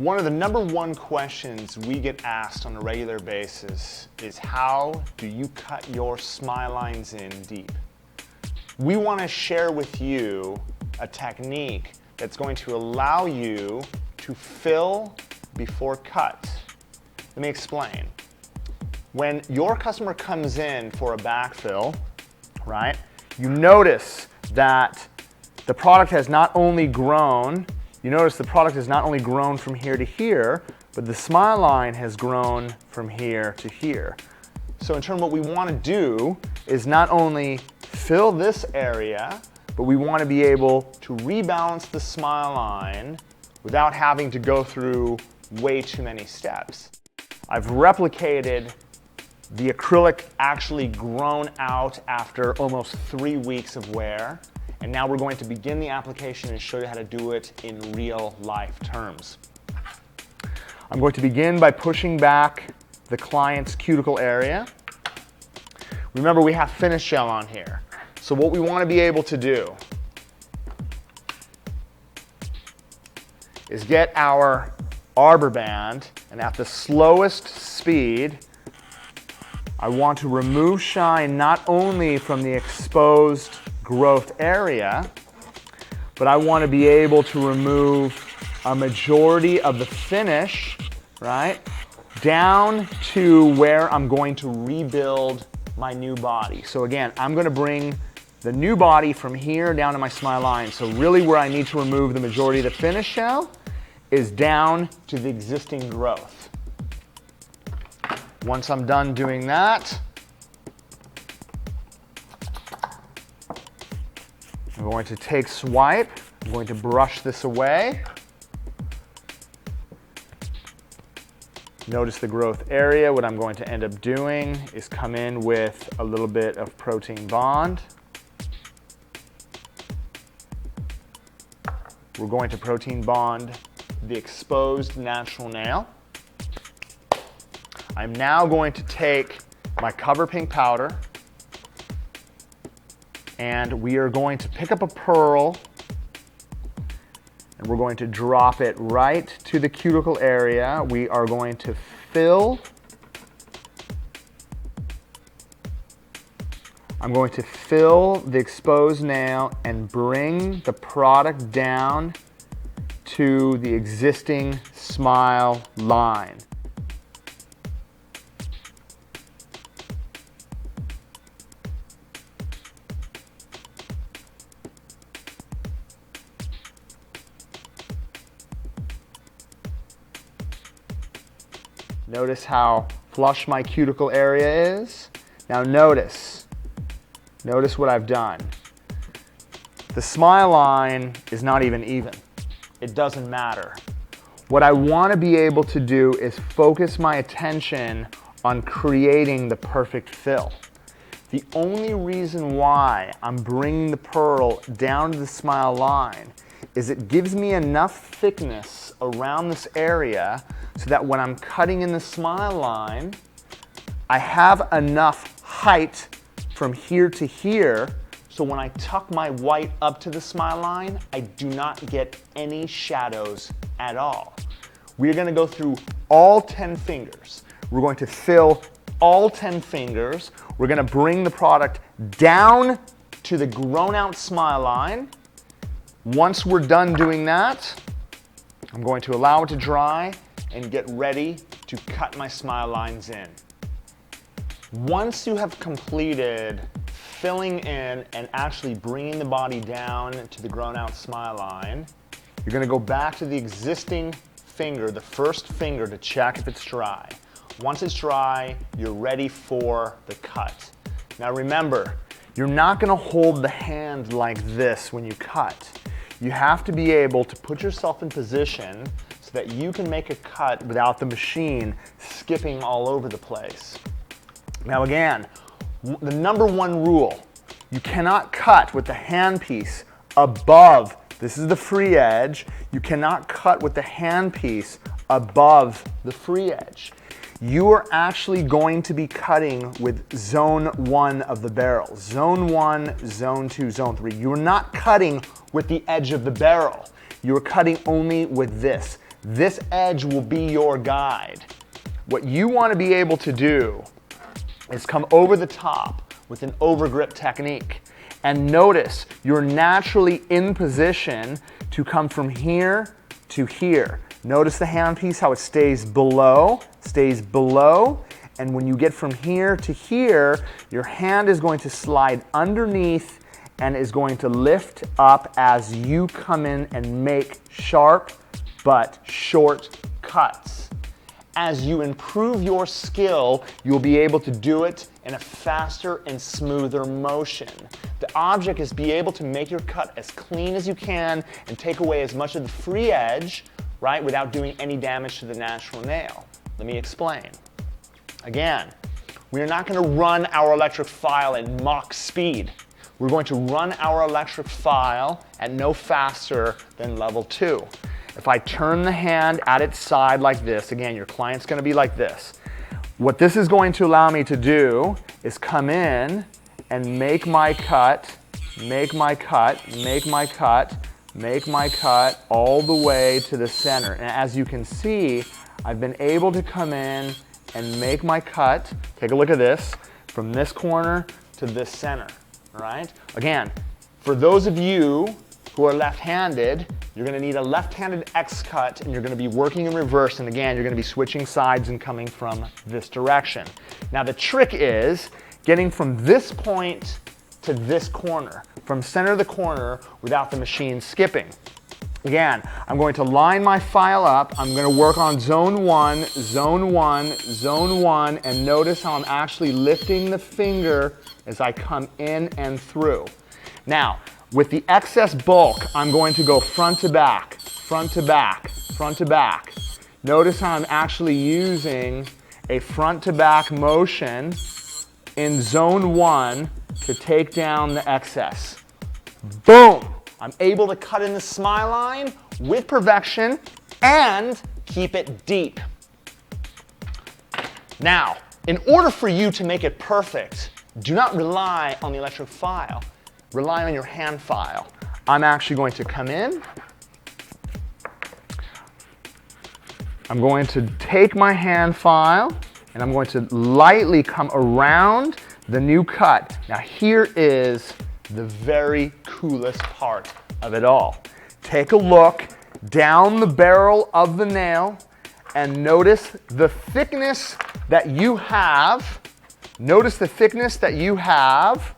One of the #1 questions we get asked on a regular basis is, how do you cut your smile lines in deep? We want to share with you a technique that's going to allow you to fill before cut. Let me explain. When your customer comes in for a backfill, right, you notice that the product has not only grown, from here to here, but the smile line has grown from here to here. So in turn, what we want to do is not only fill this area, but we want to be able to rebalance the smile line without having to go through way too many steps. I've replicated the acrylic actually grown out after almost 3 weeks of wear. And now we're going to begin the application and show you how to do it in real life terms. I'm going to begin by pushing back the client's cuticle area. Remember, we have finish gel on here. So what we want to be able to do is get our arbor band, and at the slowest speed, I want to remove shine not only from the exposed growth area, but I want to be able to remove a majority of the finish, right, down to where I'm going to rebuild my new body. So again, I'm going to bring the new body from here down to my smile line. So really where I need to remove the majority of the finish shell is down to the existing growth. Once I'm done doing that, I'm going to take swipe, I'm going to brush this away. Notice the growth area. What I'm going to end up doing is come in with a little bit of protein bond. We're going to protein bond the exposed natural nail. I'm now going to take my Cover Pink powder, and we are going to pick up a pearl, and we're going to drop it right to the cuticle area. We are going to fill. I'm going to fill the exposed nail and bring the product down to the existing smile line. Notice how flush my cuticle area is. Now notice what I've done. The smile line is not even. It doesn't matter. What I want to be able to do is focus my attention on creating the perfect fill. The only reason why I'm bringing the pearl down to the smile line is it gives me enough thickness around this area so that when I'm cutting in the smile line, I have enough height from here to here, so when I tuck my white up to the smile line, I do not get any shadows at all. We're going to go through all 10 fingers. We're going to fill all 10 fingers. We're going to bring the product down to the grown out smile line. Once we're done doing that, I'm going to allow it to dry and get ready to cut my smile lines in. Once you have completed filling in and actually bringing the body down to the grown out smile line, you're going to go back to the existing finger, the first finger, to check if it's dry. Once it's dry, you're ready for the cut. Now remember, you're not going to hold the hand like this when you cut. You have to be able to put yourself in position so that you can make a cut without the machine skipping all over the place. Now again, the #1 rule, you cannot cut with the handpiece above, this is the free edge, you cannot cut with the handpiece above the free edge. You are actually going to be cutting with zone 1 of the barrel. Zone 1, zone 2, zone 3. You're not cutting with the edge of the barrel. You're cutting only with this. This edge will be your guide. What you want to be able to do is come over the top with an overgrip technique. And notice you're naturally in position to come from here to here. Notice the handpiece, how it stays below, and when you get from here to here, your hand is going to slide underneath and is going to lift up as you come in and make sharp but short cuts. As you improve your skill, you'll be able to do it in a faster and smoother motion. The object is be able to make your cut as clean as you can and take away as much of the free edge, right, without doing any damage to the natural nail. Let me explain. Again, we are not going to run our electric file at Mach speed. We're going to run our electric file at no faster than level 2. If I turn the hand at its side like this, again, your client's going to be like this. What this is going to allow me to do is come in and make my cut, make my cut, make my cut, make my cut all the way to the center. And as you can see, I've been able to come in and make my cut. Take a look at this, from this corner to this center, all right? Again, for those of you who are left-handed, you're going to need a left-handed X cut, and you're going to be working in reverse, and again, you're going to be switching sides and coming from this direction. Now the trick is getting from this point to this corner, from center of the corner without the machine skipping. Again, I'm going to line my file up. I'm going to work on zone 1, zone 1, zone 1, and notice how I'm actually lifting the finger as I come in and through. Now, with the excess bulk, I'm going to go front to back, front to back, front to back. Notice how I'm actually using a front to back motion in zone 1 to take down the excess. Boom! I'm able to cut in the smile line with perfection and keep it deep. Now, in order for you to make it perfect, do not rely on the electric file. Rely on your hand file. I'm actually going to come in. I'm going to take my hand file and I'm going to lightly come around the new cut. Now here is the very coolest part of it all. Take a look down the barrel of the nail and notice the thickness that you have. Notice the thickness that you have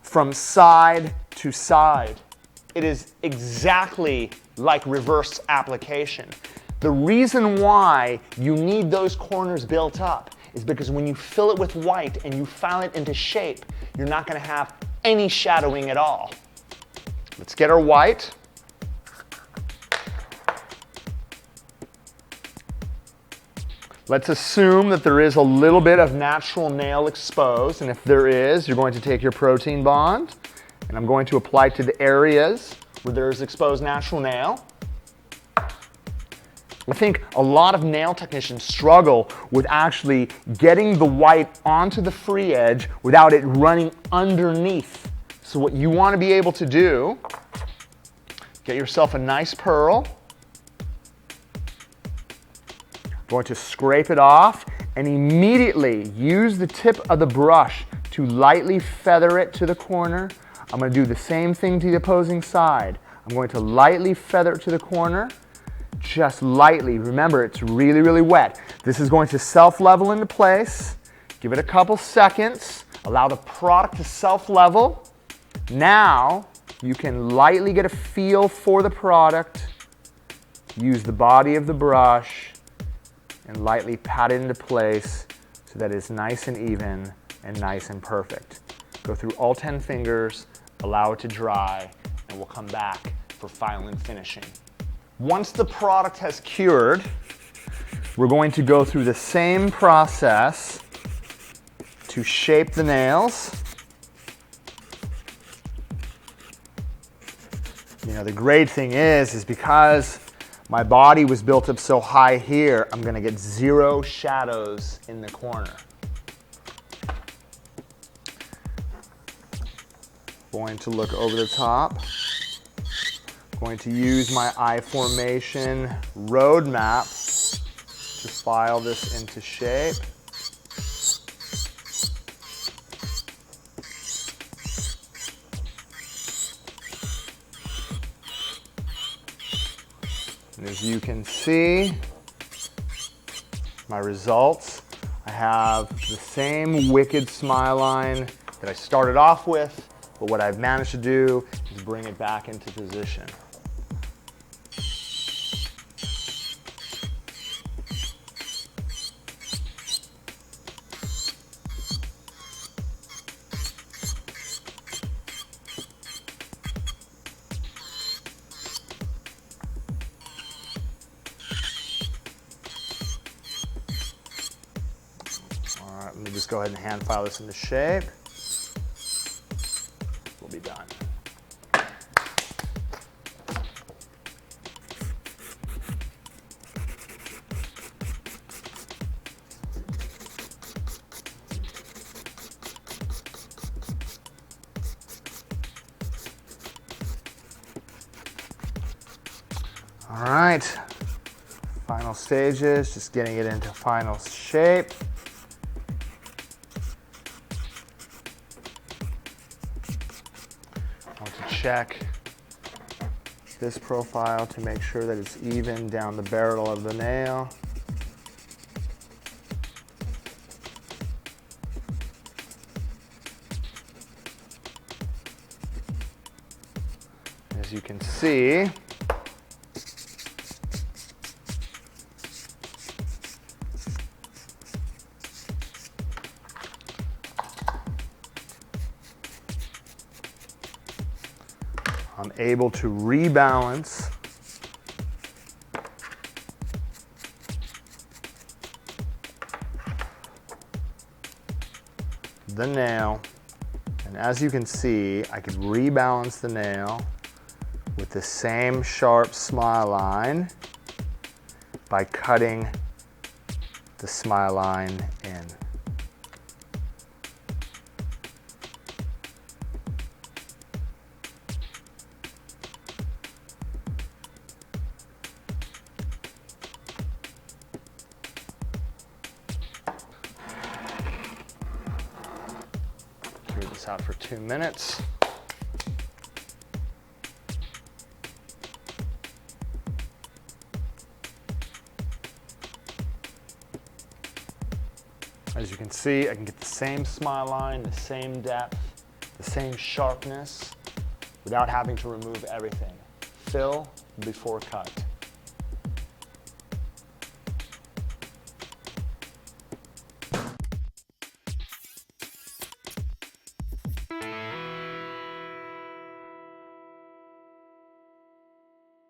from side to side. It is exactly like reverse application. The reason why you need those corners built up is because when you fill it with white and you file it into shape, you're not going to have any shadowing at all. Let's get our white. Let's assume that there is a little bit of natural nail exposed, and if there is, you're going to take your protein bond, and I'm going to apply it to the areas where there is exposed natural nail. I think a lot of nail technicians struggle with actually getting the white onto the free edge without it running underneath. So what you want to be able to do, get yourself a nice pearl. Going to scrape it off and immediately use the tip of the brush to lightly feather it to the corner. I'm going to do the same thing to the opposing side. I'm going to lightly feather it to the corner, just lightly. Remember, it's really, really wet. This is going to self-level into place. Give it a couple seconds. Allow the product to self-level. Now, you can lightly get a feel for the product. Use the body of the brush and lightly pat it into place so that it's nice and even and nice and perfect. Go through all 10 fingers, allow it to dry, and we'll come back for final and finishing. Once the product has cured, we're going to go through the same process to shape the nails. You know, the great thing is because my body was built up so high here, I'm going to get zero shadows in the corner. Going to look over the top. I'm going to use my eye formation roadmap to file this into shape. And as you can see, my results, I have the same wicked smile line that I started off with, but what I've managed to do is bring it back into position. All right, let me just go ahead and hand file this into shape. We'll be done. All right, final stages, just getting it into final shape. I want to check this profile to make sure that it's even down the barrel of the nail. As you can see, I'm able to rebalance the nail, and as you can see, I can rebalance the nail with the same sharp smile line by cutting the smile line in. Leave this out for 2 minutes. As you can see, I can get the same smile line, the same depth, the same sharpness without having to remove everything. Fill before cut.